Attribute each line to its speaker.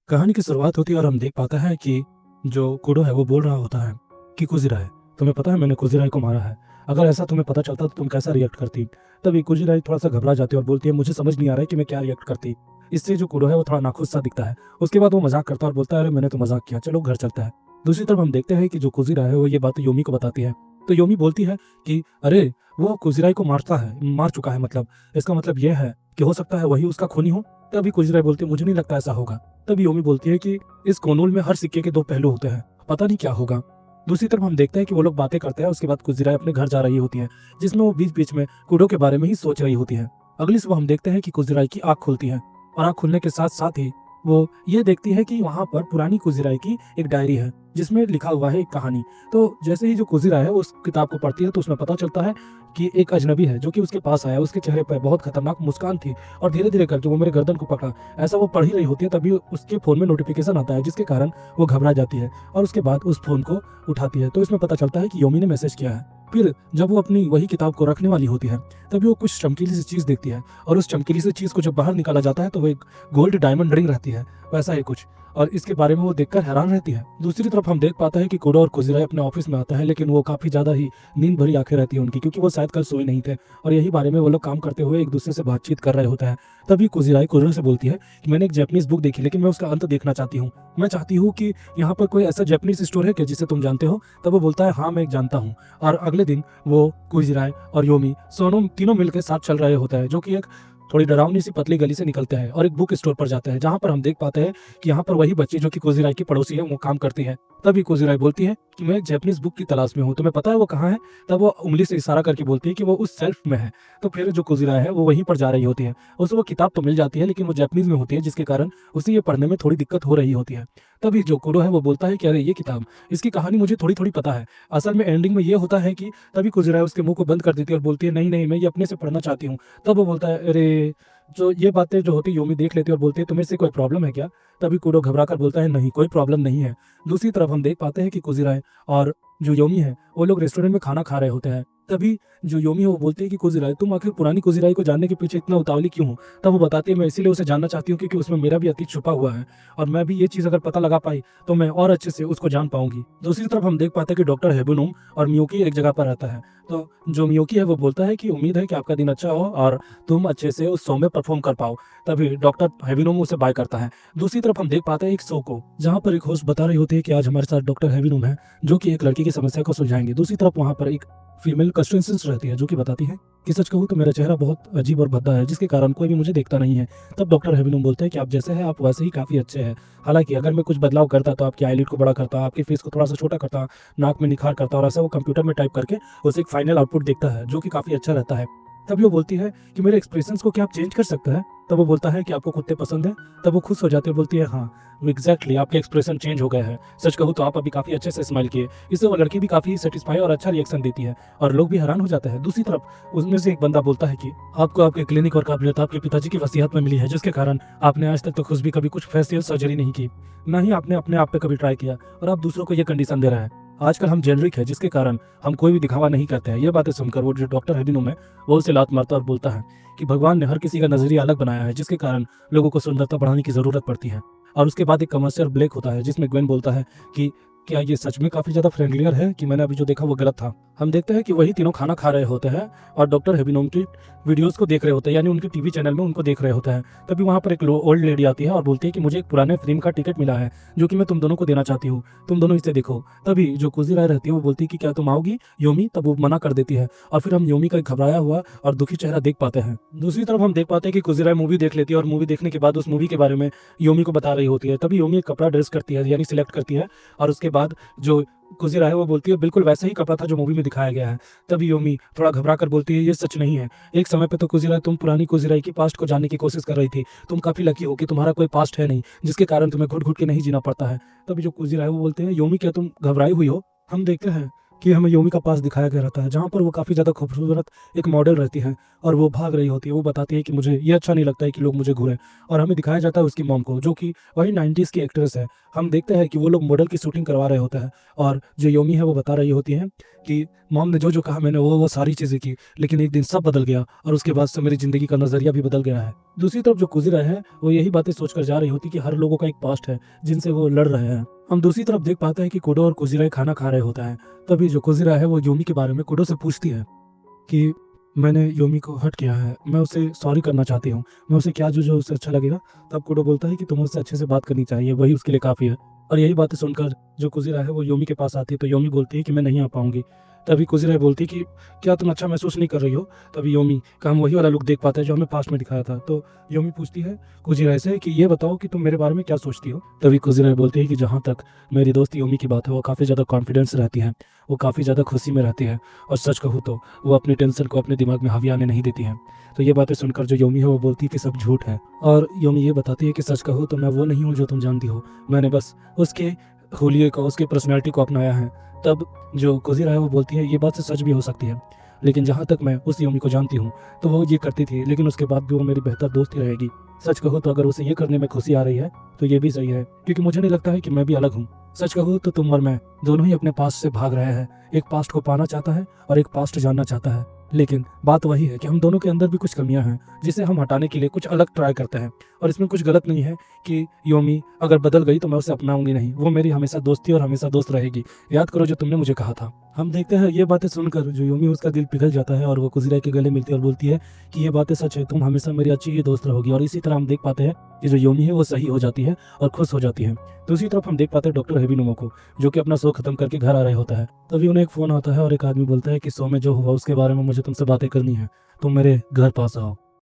Speaker 1: कहानी की शुरुआत होती है और हम देख पाते हैं कि जो कुडो है वो बोल रहा होता है कि कुजिराई, तुम्हें पता है मैंने कुजिराई को मारा है। अगर ऐसा तुम्हें पता चलता तो तुम कैसा रिएक्ट करती? तभी कुजिराई थोड़ा सा घबरा जाती है और बोलती है मुझे समझ नहीं आ रहा है कि मैं क्या रिएक्ट करती। इससे जो कुडो है वो थोड़ा नाखुश सा दिखता है। उसके बाद वो मजाक करता है और बोलता है अरे मैंने तो मजाक किया, चलो घर चलता है। दूसरी तरफ हम देखते हैं कि जो कुजिरा है वो ये बात योमी को बताती है। तो योमी बोलती है कि अरे वो कुजिराई को मार चुका है, मतलब इसका मतलब ये है कि हो सकता है वही उसका खूनी हो। तभी कुजिराई बोलती है मुझे नहीं लगता ऐसा होगा। तभी योमी बोलती है कि इस कोनूल में हर सिक्के के दो पहलू होते हैं, पता नहीं क्या होगा। दूसरी तरफ हम देखते हैं कि वो लोग बातें करते हैं। उसके बाद कुजिराई अपने घर जा रही होती है, जिसमें वो बीच बीच में कुडो के बारे में ही सोच रही होती है। अगली सुबह हम देखते हैं कि कुजिराई की आंख खुलती है और आंख खुलने के साथ साथ ही वो ये देखती है कि वहां पर पुरानी कुजिराई की एक डायरी है जिसमें लिखा हुआ है एक कहानी। तो जैसे ही जो कुजिरा है उस किताब को पढ़ती है तो उसमें पता चलता है कि एक अजनबी है जो कि उसके पास आया। उसके चेहरे पर बहुत खतरनाक मुस्कान थी और धीरे धीरे करके वो मेरे गर्दन को पकड़ा। ऐसा वो पढ़ ही रही होती है तभी उसके फोन में नोटिफिकेशन आता है, जिसके कारण वो घबरा जाती है और उसके बाद उस फोन को उठाती है। तो इसमें पता चलता है कि योमी ने मैसेज किया है। फिर जब वो अपनी वही किताब को रखने वाली होती है तभी वो कुछ चमकीली सी चीज देखती है और उस चमकीली सी चीज को जब बाहर निकाला जाता है तो वो एक गोल्ड डायमंड रिंग रहती है, वैसा ही कुछ। और इसके बारे में वो देखकर हैरान रहती है। दूसरी तरफ हम देख पाते हैं कि कुडो और कुजिराई अपने ऑफिस में आता है, लेकिन वो काफी ज्यादा ही नींद भरी आंखें रहती है उनकी, क्योंकि वो शायद कल सोए नहीं थे और यही बारे में वो लोग काम करते हुए एक दूसरे से बातचीत कर रहे होते हैं। तभी कुजिराई कुडो से बोलती है कि मैंने एक जापानीज बुक देखी लेकिन मैं उसका अंत देखना चाहती हूँ। मैं चाहती हूँ कि यहाँ पर कोई ऐसा जापानीज स्टोर है क्या जिसे तुम जानते हो? तब वो बोलता है हाँ मैं जानता हूँ। और अगले दिन वो कुजिराई और योमी सोनों तीनों मिलकर साथ चल रहे होते हैं, जो कि एक थोड़ी डरावनी सी पतली गली से निकलते हैं और एक बुक स्टोर पर जाते हैं, जहां पर हम देख पाते हैं कि यहाँ पर वही बच्ची जो कि कुजिराई की पड़ोसी है वो काम करती है। तभी कुजिराई बोलती है कि मैं एक जापानीज बुक की तलाश में हूँ, तुम्हें पता है वो कहाँ है? तब वो उंगली से इशारा करके बोलती है कि वो उस सेल्फ में है। तो फिर जो कुजिराई है वो वहीं पर जा रही होती है। उसे वो किताब तो मिल जाती है लेकिन वो जापानीज में होती है, जिसके कारण उसे ये पढ़ने में थोड़ी दिक्कत हो रही होती है। तभी जो कुडो है वो बोलता है कि अरे ये किताब, इसकी कहानी मुझे थोड़ी थोड़ी पता है। असल में एंडिंग में ये होता है कि तभी कुजिराई उसके मुंह को बंद कर देती है और बोलती है नहीं नहीं मैं ये अपने से पढ़ना चाहती हूँ। तब वो बोलता है अरे, जो ये बातें जो होती योमी देख लेती है और बोलती है तुम्हें से कोई प्रॉब्लम है क्या? तभी कुडो घबरा कर बोलता है नहीं कोई प्रॉब्लम नहीं है। दूसरी तरफ हम देख पाते हैं कि कुजिराई और जो योमी है वो लोग रेस्टोरेंट में खाना खा रहे होते हैं। तभी जो योमी है वो बोलती है कि कुजिराई तुम आखिर पुरानी कुजिराई को जानने के पीछे इतना उतावली क्यों हो? तब वो बताती है मैं इसीलिए उसे जानना चाहती हूँ क्योंकि उसमें मेरा भी अतीत छुपा हुआ है और मैं भी ये चीज अगर पता लगा पाई तो मैं और अच्छे से उसको जान पाऊंगी। दूसरी तरफ हम देख पाते हैं कि डॉक्टर हेबुनोम और मियोकी एक जगह पर रहता है। तो जो मियोकी है वो बोलता है कि उम्मीद है कि आपका दिन अच्छा हो और तुम अच्छे से उस शो में परफॉर्म कर पाओ। तभी डॉक्टर हेबिनोम उसे बाय करता है। दूसरी तरफ हम देख पाते हैं एक शो को, जहाँ पर एक होस्ट बता रही होती है कि आज हमारे साथ डॉक्टर हेबिनोम है जो कि एक लड़की की समस्या को सुलझाएंगे। दूसरी तरफ वहाँ पर एक फीमेल कंस्टेंसेंस रहती है जो कि बताती है कि सच कहूँ तो मेरा चेहरा बहुत अजीब और भद्दा है, जिसके कारण कोई भी मुझे देखता नहीं है। तब डॉक्टर हेबिनोम बोलते हैं कि आप जैसे हैं आप वैसे ही काफी अच्छे हैं। हालांकि अगर मैं कुछ बदलाव करता तो आपकी आईलिड को बड़ा करता, आपके फेस को थोड़ा सा छोटा करता, नाक में निखार करता, और ऐसा वो कंप्यूटर में टाइप करके उसे एक फाइनल आउटपुट देखता है जो कि काफी अच्छा रहता है। तभी वो बोलती है कि मेरे एक्सप्रेशंस को क्या आप चेंज कर सकते हैं? तब वो बोलता है कि आपको कुत्ते पसंद है। तब वो खुश हो जाती है, बोलती है हाँ एग्जैक्टली आपके एक्सप्रेशन चेंज हो गए हैं, सच कहूँ तो आप अभी काफी अच्छे से स्माइल किए। इससे वो लड़की भी काफी सेटिस्फाई और अच्छा रिएक्शन देती है और लोग भी हैरान हो जाते हैं। दूसरी तरफ उसमें से एक बंदा बोलता है कि आपको आपके क्लिनिक और काबिलियत आपके पिताजी की वसीयत में मिली है, जिसके कारण आपने आज तक तो खुद भी कभी कुछ फेशियल सर्जरी नहीं की, ना ही आपने अपने आप पे कभी ट्राई किया, और आप दूसरों को ये कंडीशन दे रहे हैं। आजकल हम जेनरिक है, जिसके कारण हम कोई भी दिखावा नहीं करते हैं। ये बातें सुनकर वो जो डॉक्टर हेबिनोम है वो उसे लात मारता और बोलता है कि भगवान ने हर किसी का नजरिया अलग बनाया है, जिसके कारण लोगों को सुंदरता बढ़ाने की जरूरत पड़ती है। और उसके बाद एक कमर्शियल ब्रेक होता है जिसमें ग्वेन बोलता है कि क्या ये सच में काफी ज्यादा फ्रेंडलियर है कि मैंने अभी जो देखा वो गलत था। हम देखते हैं कि वही तीनों खाना खा रहे होते हैं और डॉक्टर हेबिनोम की वीडियोस को देख रहे होते हैं, यानी उनके टीवी चैनल में उनको देख रहे होते हैं। तभी वहाँ पर एक ओल्ड लेडी आती है और बोलती है कि मुझे एक पुराने फिल्म का टिकट मिला है जो कि मैं तुम दोनों को देना चाहती हूँ, तुम दोनों इसे देखो। तभी जो कुजिराई रहती है वो बोलती है कि क्या तुम आओगी योमी? तब वो मना कर देती है और फिर हम योमी का एक घबराया हुआ और दुखी चेहरा देख पाते हैं। दूसरी तरफ हम देख पाते हैं कि कुजिराई मूवी देख लेती है और मूवी देखने के बाद उस मूवी के बारे में योमी को बता रही होती है। तभी योमी एक कपड़ा ड्रेस करती है, यानी सिलेक्ट करती है, और उसके बाद जो कुजिरा है वो बोलती है बिल्कुल वैसा ही कपड़ा था जो मूवी में दिखाया गया है। तभी योमी थोड़ा घबरा कर बोलती है ये सच नहीं है, एक समय पे तो कुजिरा तुम पुरानी कुजिराई की पास्ट को जानने की कोशिश कर रही थी, तुम काफी लकी हो कि तुम्हारा कोई पास्ट है नहीं जिसके कारण तुम्हें घुट घुट के नहीं जीना पड़ता है। तभी जो कुजिरा है वो बोलते हैं योमी क्या तुम घबराई हुई हो? हम देखते हैं कि हमें योमी का पास दिखाया गया रहता है, जहाँ पर वो काफ़ी ज़्यादा खूबसूरत एक मॉडल रहती हैं और वो भाग रही होती है। वो बताती है कि मुझे ये अच्छा नहीं लगता है कि लोग मुझे घूरें, और हमें दिखाया जाता है उसकी मॉम को, जो कि वही 90s की एक्ट्रेस है। हम देखते हैं कि वो लोग मॉडल की शूटिंग करवा रहे होते हैं और जो योमी है वो बता रही होती है कि मॉम ने जो-जो कहा मैंने वो सारी चीज़ें की, लेकिन एक दिन सब बदल गया और उसके बाद से मेरी ज़िंदगी का नज़रिया भी बदल गया है। दूसरी तरफ जो कुजिरा है वो यही बातें सोचकर जा रही होती कि हर लोगों का एक पास्ट है जिनसे वो लड़ रहे हैं। हम दूसरी तरफ देख पाते हैं कि कुडो और कुजिरा खाना खा रहे होता है। तभी जो कुजिरा है वो योमी के बारे में कुडो से पूछती है कि मैंने योमी को हर्ट किया है, मैं उसे सॉरी करना चाहती हूँ, मैं उसे क्या जो उसे अच्छा लगेगा। तब कुडो बोलता है कि तुम्हें उससे अच्छे से बात करनी चाहिए, वही उसके लिए काफ़ी है। और यही बातें सुनकर जो कुजिरा है वो योमी के पास आती है, तो योमी बोलती है कि मैं नहीं आ पाऊंगी। तभी कुजिरा बोलती है कि क्या तुम अच्छा महसूस नहीं कर रही हो। तभी योमी का हम वही वाला लुक देख पाते हैं जो हमें पास्ट में दिखाया था। तो योमी पूछती है कुजिरा से कि ये बताओ कि तुम मेरे बारे में क्या सोचती हो। तभी कुजिरा बोलती है कि जहाँ तक मेरी दोस्त योमी की बात है, वो काफ़ी ज़्यादा कॉन्फिडेंस रहती है, वो काफ़ी ज़्यादा खुशी में रहती है, और सच कहूँ तो वो अपनी टेंशन को अपने दिमाग में हावी आने नहीं देती हैं। तो ये बातें सुनकर जो योमी है वो बोलती है कि सब झूठ है, और योमी ये बताती है कि सच कहूँ तो मैं वो नहीं हूँ जो तुम जानती हो, मैंने बस उसके हुलिये को, उसकी पर्सनैलिटी को अपनाया है। तब जो कुजिरा है वो बोलती है ये बात से सच भी हो सकती है, लेकिन जहाँ तक मैं उस योमी को जानती हूँ तो वो ये करती थी, लेकिन उसके बाद भी वो मेरी बेहतर दोस्त ही रहेगी। सच कहूँ तो अगर उसे ये करने में खुशी आ रही है तो ये भी सही है, क्योंकि मुझे नहीं लगता है कि मैं भी अलग हूँ। सच कहूँ तो तुम और मैं दोनों ही अपने पास्ट से भाग रहे हैं। एक पास्ट को पाना चाहता है और एक पास्ट जानना चाहता है, लेकिन बात वही है कि हम दोनों के अंदर भी कुछ कमियां हैं जिसे हम हटाने के लिए कुछ अलग ट्राई करते हैं। और इसमें कुछ गलत नहीं है कि योमी अगर बदल गई तो मैं उसे अपनाऊंगी नहीं, वो मेरी हमेशा दोस्ती और हमेशा दोस्त रहेगी। याद करो जो तुमने मुझे कहा था। हम देखते हैं ये बातें सुनकर जो योमी उसका दिल पिघल जाता है और वो कुजिरा के गले मिलती है और बोलती है कि ये बातें सच है, तुम हमेशा मेरी अच्छी ही दोस्त रहोगी। और इसी तरह हम देख पाते हैं कि जो योमी है वो सही हो जाती है और खुश हो जाती है। दूसरी तरफ हम देख पाते हैं डॉक्टर हेबिनुमो को, जो कि अपना शो खत्म करके घर आ रहे होता है। तभी उन्हें एक फोन आता है और एक आदमी बोलता है कि शो में जो हुआ उसके बारे में मुझे तुमसे बातें करनी है, तुम मेरे घर पास आओ।